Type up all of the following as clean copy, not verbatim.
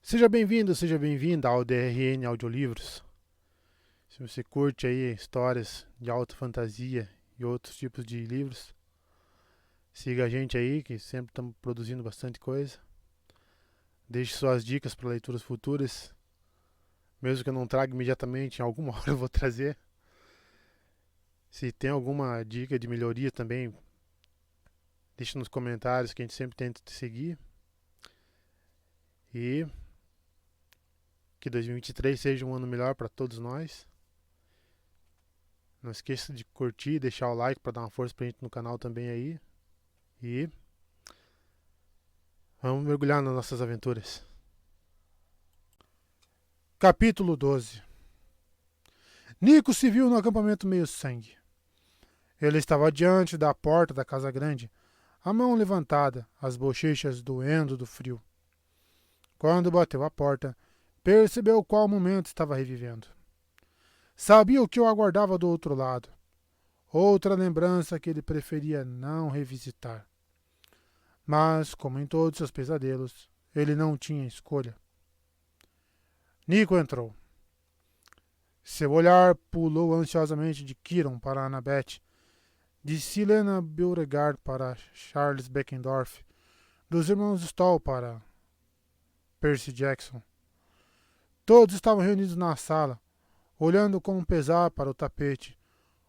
Seja bem-vindo, seja bem-vinda ao DRN Audiolivros. Se você curte aí histórias de alta fantasia e outros tipos de livros, siga a gente aí, que sempre estamos produzindo bastante coisa. Deixe suas dicas para leituras futuras, mesmo que eu não traga imediatamente, em alguma hora eu vou trazer. Se tem alguma dica de melhoria também, deixe nos comentários que a gente sempre tenta te seguir. E que 2023 seja um ano melhor para todos nós. Não esqueça de curtir e deixar o like para dar uma força pra gente no canal também aí. E vamos mergulhar nas nossas aventuras. Capítulo 12. Nico se viu no acampamento meio sangue. Ele estava diante da porta da casa grande, a mão levantada, as bochechas doendo do frio. Quando bateu a porta, percebeu qual momento estava revivendo. Sabia o que o aguardava do outro lado. Outra lembrança que ele preferia não revisitar. Mas, como em todos seus pesadelos, ele não tinha escolha. Nico entrou. Seu olhar pulou ansiosamente de Kiron para Annabeth, de Silena Beauregard para Charles Beckendorf, dos irmãos Stoll para Percy Jackson. Todos estavam reunidos na sala, olhando com pesar para o tapete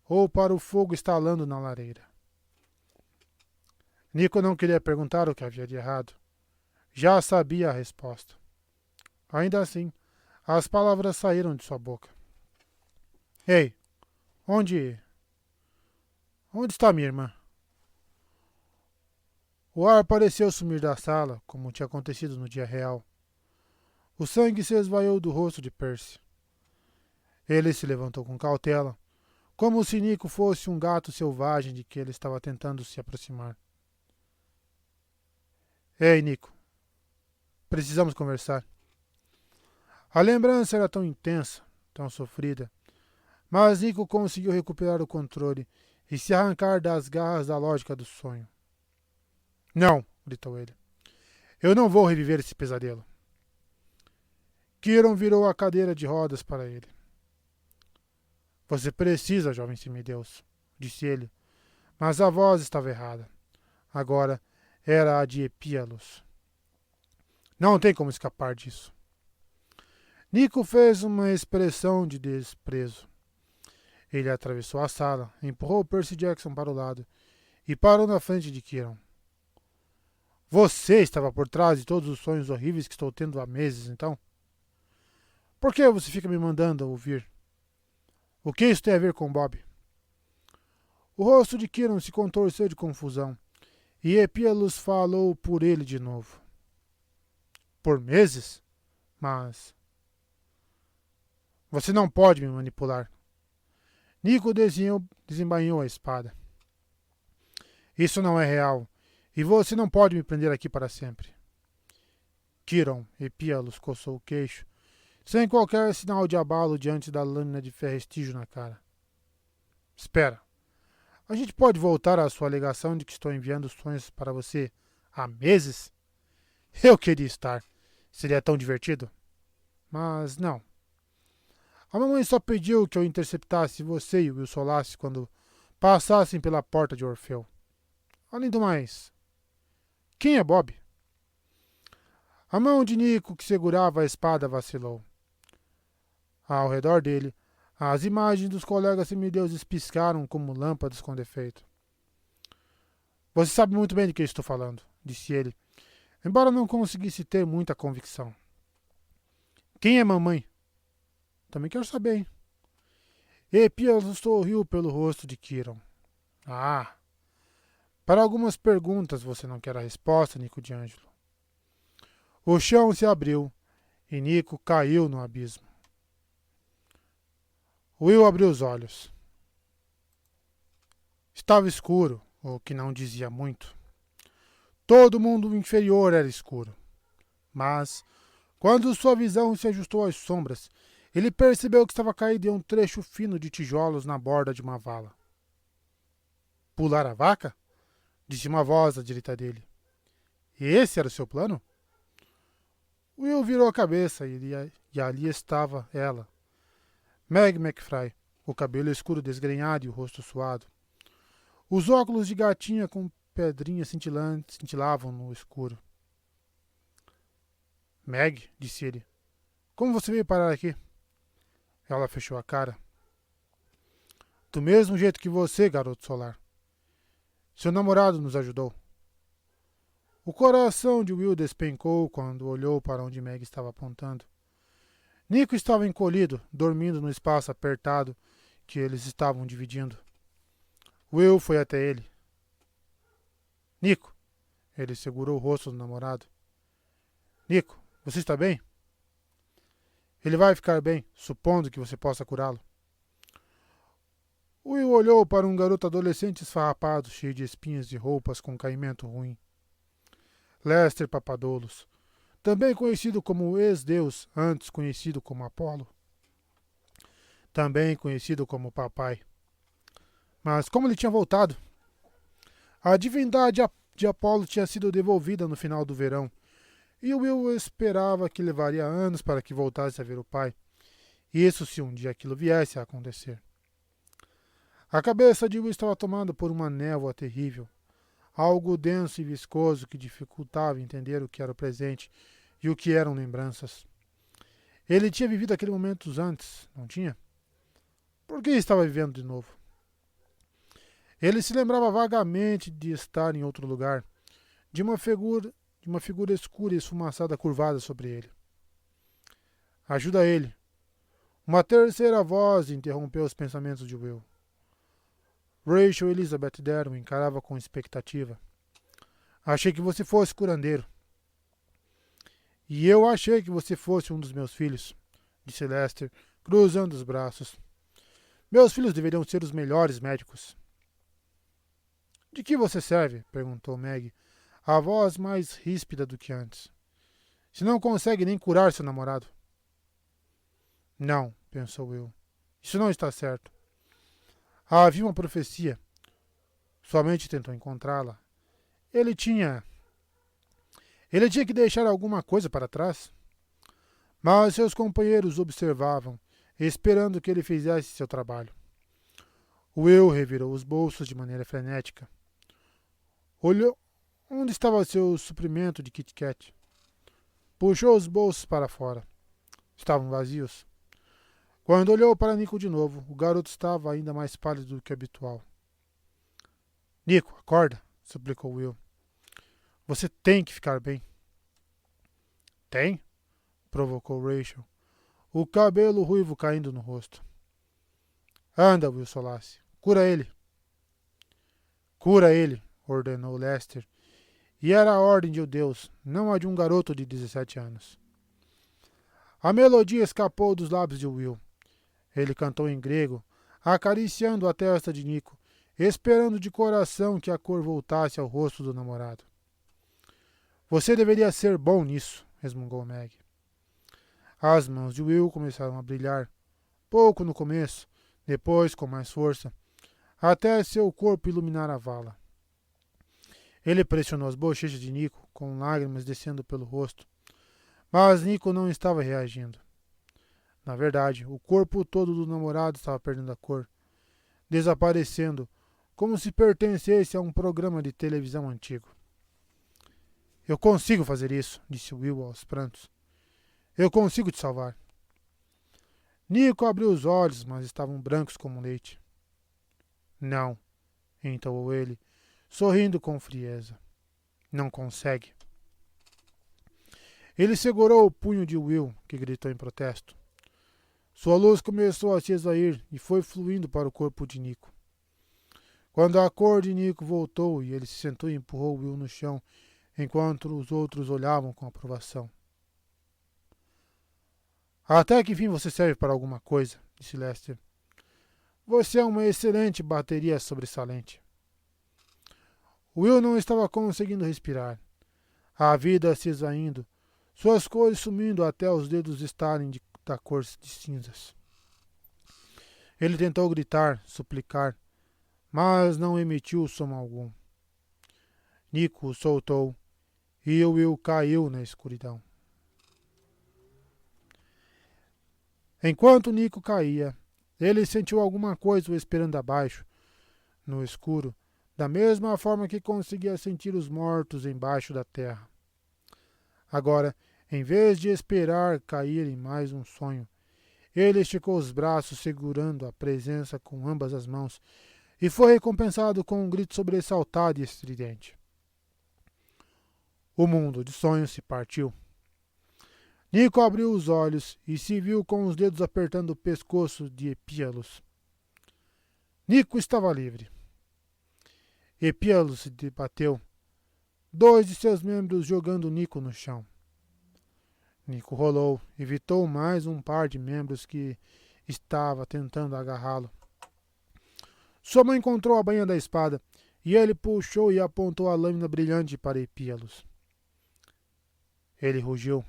ou para o fogo estalando na lareira. Nico não queria perguntar o que havia de errado. Já sabia a resposta. Ainda assim, as palavras saíram de sua boca. Ei, onde... onde está minha irmã? O ar pareceu sumir da sala, como tinha acontecido no dia real. O sangue se esvaiu do rosto de Percy. Ele se levantou com cautela, como se Nico fosse um gato selvagem de que ele estava tentando se aproximar. Ei, Nico, precisamos conversar. A lembrança era tão intensa, tão sofrida, mas Nico conseguiu recuperar o controle e se arrancar das garras da lógica do sonho. Não, gritou ele. Eu não vou reviver esse pesadelo. Kiron virou a cadeira de rodas para ele. Você precisa, jovem semideus, disse ele, mas a voz estava errada. Agora era a de Epíalos. Não tem como escapar disso. Nico fez uma expressão de desprezo. Ele atravessou a sala, empurrou Percy Jackson para o lado e parou na frente de Kiron. Você estava por trás de todos os sonhos horríveis que estou tendo há meses, então? Por que você fica me mandando ouvir? O que isso tem a ver com Bob? O rosto de Kiron se contorceu de confusão, e Epíalos falou por ele de novo. Por meses? Mas... Você não pode me manipular. Nico desembainhou a espada. Isso não é real, e você não pode me prender aqui para sempre. Kiron, Epíalos coçou o queixo, sem qualquer sinal de abalo diante da lâmina de ferrestígio na cara. Espera. A gente pode voltar à sua alegação de que estou enviando sonhos para você há meses? Eu queria estar. Seria tão divertido. Mas não. A mamãe só pediu que eu interceptasse você e o Will Solace quando passassem pela porta de Orfeu. Além do mais, quem é Bob? A mão de Nico, que segurava a espada, vacilou. Ao redor dele, as imagens dos colegas semideuses piscaram como lâmpadas com defeito. Você sabe muito bem de que estou falando, disse ele, embora não conseguisse ter muita convicção. Quem é mamãe? Também quero saber, hein? Epíalos sorriu pelo rosto de Kiron. Ah, para algumas perguntas você não quer a resposta, Nico de Ângelo. O chão se abriu e Nico caiu no abismo. Will abriu os olhos. Estava escuro, o que não dizia muito. Todo o mundo inferior era escuro. Mas, quando sua visão se ajustou às sombras, ele percebeu que estava caído em um trecho fino de tijolos na borda de uma vala. Pular a vaca? Disse uma voz à direita dele. E esse era o seu plano? Will virou a cabeça e ali estava ela, Meg McFry, o cabelo escuro desgrenhado e o rosto suado. Os óculos de gatinha com pedrinhas cintilantes cintilavam no escuro. Meg, disse ele, como você veio parar aqui? Ela fechou a cara. Do mesmo jeito que você, garoto solar. Seu namorado nos ajudou. O coração de Will despencou quando olhou para onde Meg estava apontando. Nico estava encolhido, dormindo no espaço apertado que eles estavam dividindo. Will foi até ele. Nico, ele segurou o rosto do namorado. Nico, você está bem? Ele vai ficar bem, supondo que você possa curá-lo. Will olhou para um garoto adolescente esfarrapado, cheio de espinhas e roupas com caimento ruim. Lester Papadoulos, também conhecido como ex-deus, antes conhecido como Apolo. Também conhecido como Papai. Mas como ele tinha voltado? A divindade de Apolo tinha sido devolvida no final do verão, e Will esperava que levaria anos para que voltasse a ver o pai. Isso se um dia aquilo viesse a acontecer. A cabeça de Will estava tomada por uma névoa terrível, algo denso e viscoso que dificultava entender o que era o presente e o que eram lembranças. Ele tinha vivido aquele momento antes, não tinha? Por que estava vivendo de novo? Ele se lembrava vagamente de estar em outro lugar, de uma figura escura e esfumaçada curvada sobre ele. Ajuda ele. Uma terceira voz interrompeu os pensamentos de Will. Rachel Elizabeth Darwin encarava com expectativa. Achei que você fosse curandeiro. E eu achei que você fosse um dos meus filhos, disse Lester, cruzando os braços. Meus filhos deveriam ser os melhores médicos. De que você serve? Perguntou Meg, a voz mais ríspida do que antes. Se não consegue nem curar seu namorado. Não, pensou Will. Isso não está certo. Havia uma profecia. Sua mente tentou encontrá-la. Ele tinha que deixar alguma coisa para trás. Mas seus companheiros observavam, esperando que ele fizesse seu trabalho. Will revirou os bolsos de maneira frenética. Olhou onde estava seu suprimento de Kit Kat. Puxou os bolsos para fora. Estavam vazios. Quando olhou para Nico de novo, o garoto estava ainda mais pálido do que habitual. Nico, acorda, suplicou Will. Você tem que ficar bem. Tem? Provocou Rachel, o cabelo ruivo caindo no rosto. Anda, Will Solace, cura ele. Cura ele, ordenou Lester, e era a ordem de Deus, não a de um garoto de 17 anos. A melodia escapou dos lábios de Will. Ele cantou em grego, acariciando a testa de Nico, esperando de coração que a cor voltasse ao rosto do namorado. Você deveria ser bom nisso, resmungou Meg. As mãos de Will começaram a brilhar, pouco no começo, depois com mais força, até seu corpo iluminar a vala. Ele pressionou as bochechas de Nico, com lágrimas descendo pelo rosto, mas Nico não estava reagindo. Na verdade, o corpo todo do namorado estava perdendo a cor, desaparecendo, como se pertencesse a um programa de televisão antigo. Eu consigo fazer isso, disse Will aos prantos. Eu consigo te salvar. Nico abriu os olhos, mas estavam brancos como leite. Não, entoou ele, sorrindo com frieza. Não consegue. Ele segurou o punho de Will, que gritou em protesto. Sua luz começou a se esvair e foi fluindo para o corpo de Nico. Quando a cor de Nico voltou e ele se sentou e empurrou Will no chão, enquanto os outros olhavam com aprovação. Até que enfim você serve para alguma coisa, disse Lester. Você é uma excelente bateria sobressalente. Will não estava conseguindo respirar. A vida se esvaindo, suas cores sumindo até os dedos estarem da cor de cinzas. Ele tentou gritar, suplicar, mas não emitiu som algum. Nico o soltou e Will caiu na escuridão. Enquanto Nico caía, ele sentiu alguma coisa o esperando abaixo, no escuro, da mesma forma que conseguia sentir os mortos embaixo da terra. Agora, em vez de esperar cair em mais um sonho, ele esticou os braços segurando a presença com ambas as mãos e foi recompensado com um grito sobressaltado e estridente. O mundo de sonhos se partiu. Nico abriu os olhos e se viu com os dedos apertando o pescoço de Epíalos. Nico estava livre. Epíalos se debateu, dois de seus membros jogando Nico no chão. Nico rolou, evitou mais um par de membros que estava tentando agarrá-lo. Sua mãe encontrou a bainha da espada e ele puxou e apontou a lâmina brilhante para Epíalos. Ele rugiu.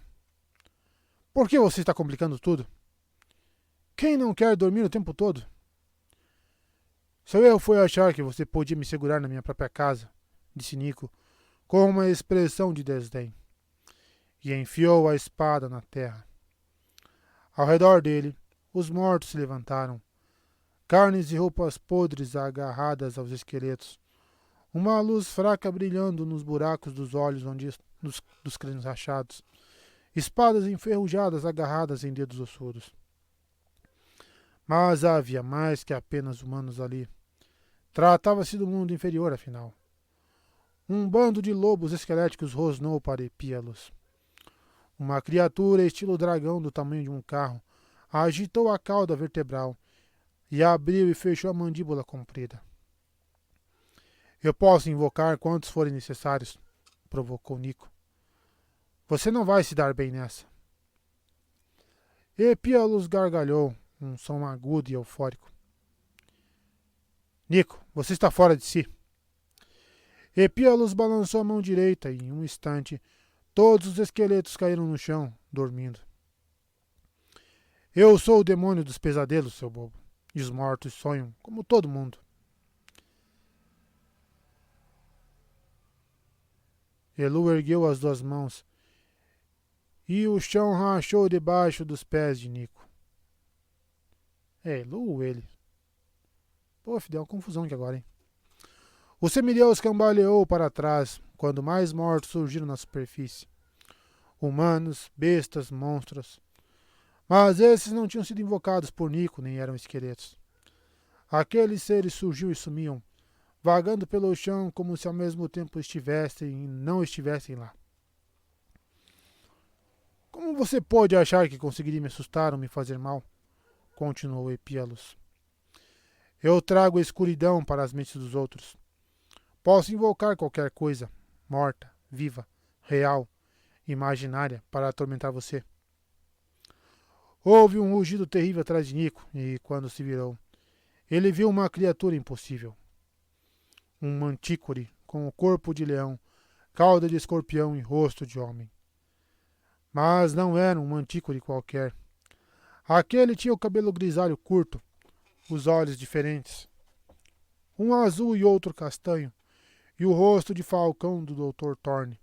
Por que você está complicando tudo? Quem não quer dormir o tempo todo? Seu erro foi achar que você podia me segurar na minha própria casa, disse Nico, com uma expressão de desdém, e enfiou a espada na terra. Ao redor dele, os mortos se levantaram, carnes e roupas podres agarradas aos esqueletos, uma luz fraca brilhando nos buracos dos olhos dos crânios rachados, espadas enferrujadas agarradas em dedos ossudos. Mas havia mais que apenas humanos ali. Tratava-se do mundo inferior, afinal. Um bando de lobos esqueléticos rosnou para Epíalos. Uma criatura estilo dragão do tamanho de um carro agitou a cauda vertebral e abriu e fechou a mandíbula comprida. Eu posso invocar quantos forem necessários, provocou Nico. Você não vai se dar bem nessa. Epíalos gargalhou, um som agudo e eufórico. Nico, você está fora de si. Epíalos balançou a mão direita e, em um instante, todos os esqueletos caíram no chão, dormindo. Eu sou o demônio dos pesadelos, seu bobo, e os mortos sonham, como todo mundo. Elu ergueu as duas mãos e o chão rachou debaixo dos pés de Nico. É Elu ou ele? Pô, deu uma confusão aqui agora, hein? O semideus cambaleou para trás quando mais mortos surgiram na superfície. Humanos, bestas, monstros. Mas esses não tinham sido invocados por Nico, nem eram esqueletos. Aqueles seres surgiam e sumiam, vagando pelo chão como se ao mesmo tempo estivessem e não estivessem lá. Como você pode achar que conseguiria me assustar ou me fazer mal? Continuou Epíalos. Eu trago a escuridão para as mentes dos outros. Posso invocar qualquer coisa, morta, viva, real, imaginária, para atormentar você. Houve um rugido terrível atrás de Nico, e quando se virou, ele viu uma criatura impossível. Um mantícore com o corpo de leão, cauda de escorpião e rosto de homem. Mas não era um mantícore qualquer. Aquele tinha o cabelo grisalho curto, os olhos diferentes, um azul e outro castanho, e o rosto de falcão do Dr. Thorne,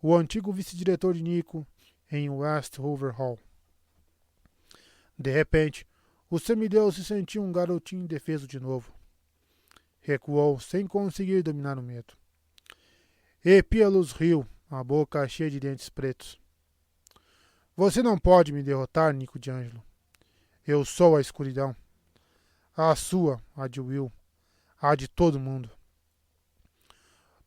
o antigo vice-diretor de Nico em West Hoover Hall. De repente, o semideus se sentiu um garotinho indefeso de novo. Recuou sem conseguir dominar o medo. Epíalos riu, a boca cheia de dentes pretos. Você não pode me derrotar, Nico de Ângelo. Eu sou a escuridão. A sua, a de Will, a de todo mundo.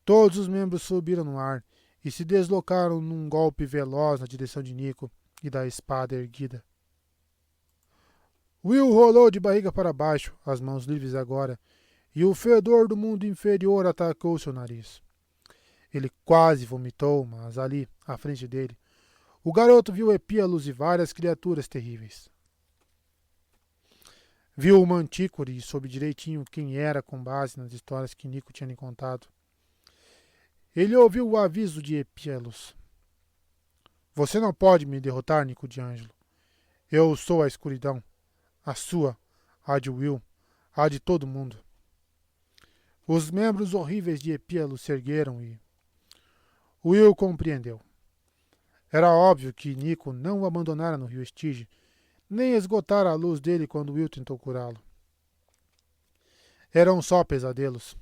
Todos os membros subiram no ar e se deslocaram num golpe veloz na direção de Nico e da espada erguida. Will rolou de barriga para baixo, as mãos livres agora, e o fedor do mundo inferior atacou seu nariz. Ele quase vomitou, mas ali, à frente dele, o garoto viu Epíalos e várias criaturas terríveis. Viu o mantícore e soube direitinho quem era com base nas histórias que Nico tinha lhe contado. Ele ouviu o aviso de Epíalos. Você não pode me derrotar, Nico de Ângelo. Eu sou a escuridão. A sua, a de Will, a de todo mundo. Os membros horríveis de Epíalos se ergueram e Will compreendeu. Era óbvio que Nico não o abandonara no rio Estige, nem esgotara a luz dele quando Will tentou curá-lo. Eram só pesadelos.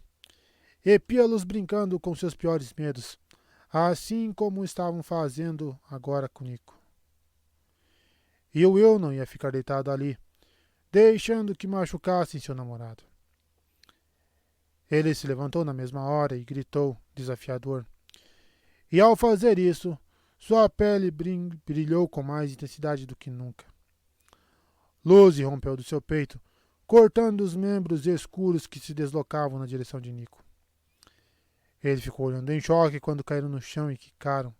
Epia-los brincando com seus piores medos, assim como estavam fazendo agora com Nico. E o Will não ia ficar deitado ali, deixando que machucassem seu namorado. Ele se levantou na mesma hora e gritou, desafiador. E ao fazer isso, sua pele brilhou com mais intensidade do que nunca. Luz rompeu do seu peito, cortando os membros escuros que se deslocavam na direção de Nico. Ele ficou olhando em choque quando caíram no chão e quicaram.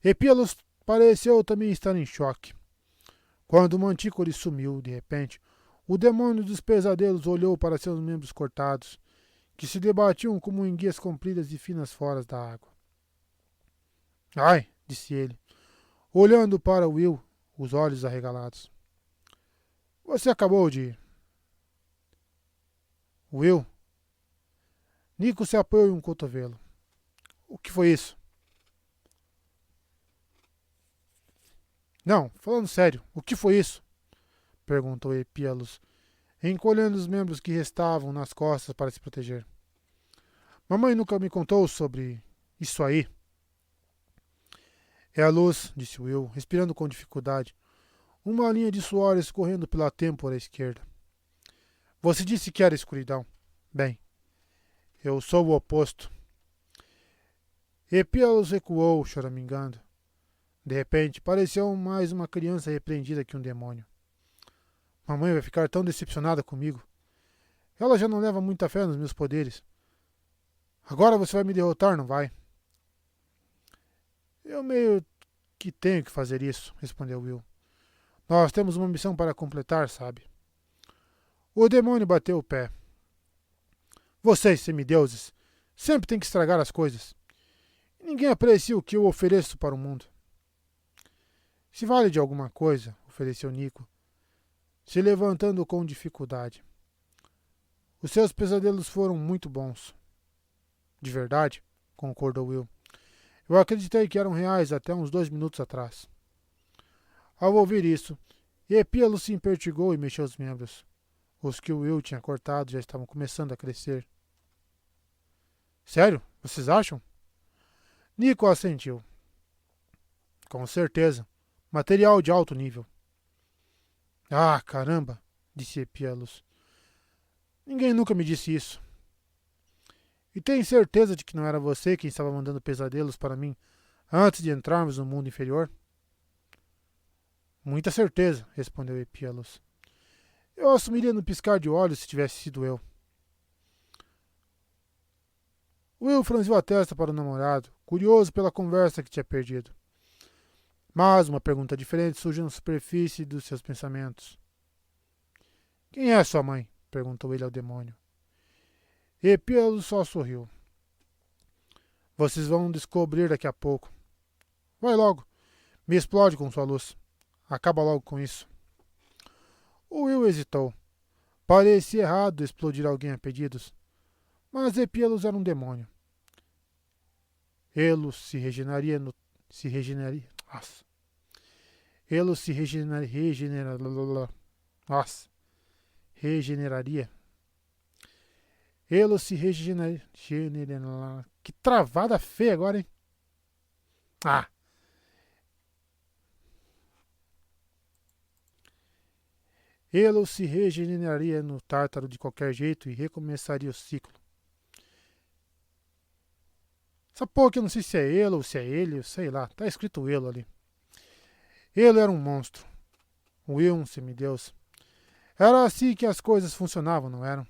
Epíalos pareceu também estar em choque. Quando o Mantícore sumiu, de repente, o demônio dos pesadelos olhou para seus membros cortados, que se debatiam como enguias compridas e finas fora da água. Ai, disse ele, olhando para Will, os olhos arregalados. Você acabou de... Will? Nico se apoiou em um cotovelo. O que foi isso? Não, falando sério, o que foi isso? Perguntou Epíalos, encolhendo os membros que restavam nas costas para se proteger. Mamãe nunca me contou sobre isso aí. É a luz, disse Will, respirando com dificuldade, uma linha de suor escorrendo pela têmpora esquerda. Você disse que era escuridão. Bem, eu sou o oposto. Epíalos recuou, choramingando. De repente, pareceu mais uma criança repreendida que um demônio. Mamãe vai ficar tão decepcionada comigo. Ela já não leva muita fé nos meus poderes. Agora você vai me derrotar, não vai? Eu meio que tenho que fazer isso, respondeu Will. Nós temos uma missão para completar, sabe? O demônio bateu o pé. Vocês, semideuses, sempre têm que estragar as coisas. Ninguém aprecia o que eu ofereço para o mundo. Se vale de alguma coisa, ofereceu Nico, se levantando com dificuldade. Os seus pesadelos foram muito bons. De verdade, concordou Will. Eu acreditei que eram reais até uns 2 minutos atrás. Ao ouvir isso, Epíalo se impertigou e mexeu os membros. Os que o Will tinha cortado já estavam começando a crescer. Sério? Vocês acham? Nico assentiu. Com certeza. Material de alto nível. Ah, caramba, disse Epíalos. Ninguém nunca me disse isso. E tem certeza de que não era você quem estava mandando pesadelos para mim antes de entrarmos no mundo inferior? Muita certeza, respondeu Epíalos. Eu assumiria no piscar de olhos se tivesse sido eu. Will franziu a testa para o namorado, curioso pela conversa que tinha perdido. Mas uma pergunta diferente surgiu na superfície dos seus pensamentos. Quem é sua mãe? Perguntou ele ao demônio. Epíalos só sorriu. Vocês vão descobrir daqui a pouco. Vai logo. Me explode com sua luz. Acaba logo com isso. O Will hesitou. Parecia errado explodir alguém a pedidos. Mas Epíalos era um demônio. Ele se regeneraria no... Se regeneraria... Nossa. Ele se Nossa. Regeneraria. Ele se regeneraria. Que travada feia agora, hein? Ah. Ele se regeneraria no Tártaro de qualquer jeito e recomeçaria o ciclo. Essa porra que eu não sei se é ele ou se é ele, sei lá. Tá escrito ele ali. Ele era um monstro. O Will, um semideus. Era assim que as coisas funcionavam, não eram?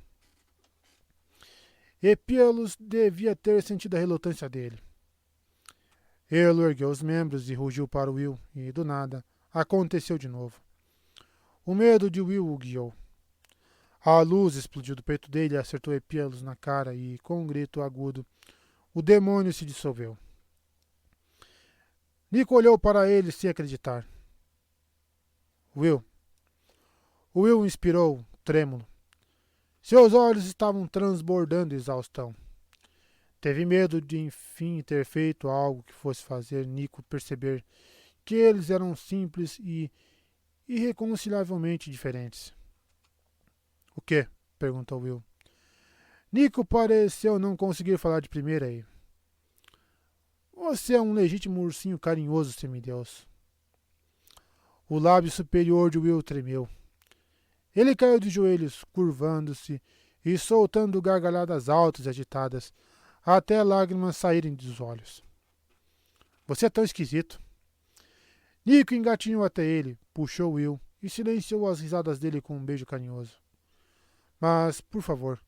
Epíalos devia ter sentido a relutância dele. Ele ergueu os membros e rugiu para Will, e do nada, aconteceu de novo. O medo de Will o guiou. A luz explodiu do peito dele e acertou Epíalos na cara e, com um grito agudo, o demônio se dissolveu. Nico olhou para ele sem acreditar. Will. Will inspirou, trêmulo. Seus olhos estavam transbordando exaustão. Teve medo de enfim ter feito algo que fosse fazer Nico perceber que eles eram simples e irreconciliavelmente diferentes. O quê? Perguntou Will. Nico pareceu não conseguir falar de primeira aí. Você é um legítimo ursinho carinhoso, semideus. O lábio superior de Will tremeu. Ele caiu de joelhos, curvando-se e soltando gargalhadas altas e agitadas, até lágrimas saírem dos olhos. Você é tão esquisito. Nico engatinhou até ele, puxou Will e silenciou as risadas dele com um beijo carinhoso. Mas, por favor,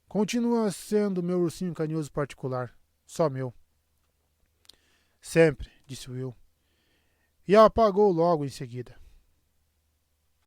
continua sendo meu ursinho carinhoso particular, só meu. Sempre, disse Will. E apagou logo em seguida.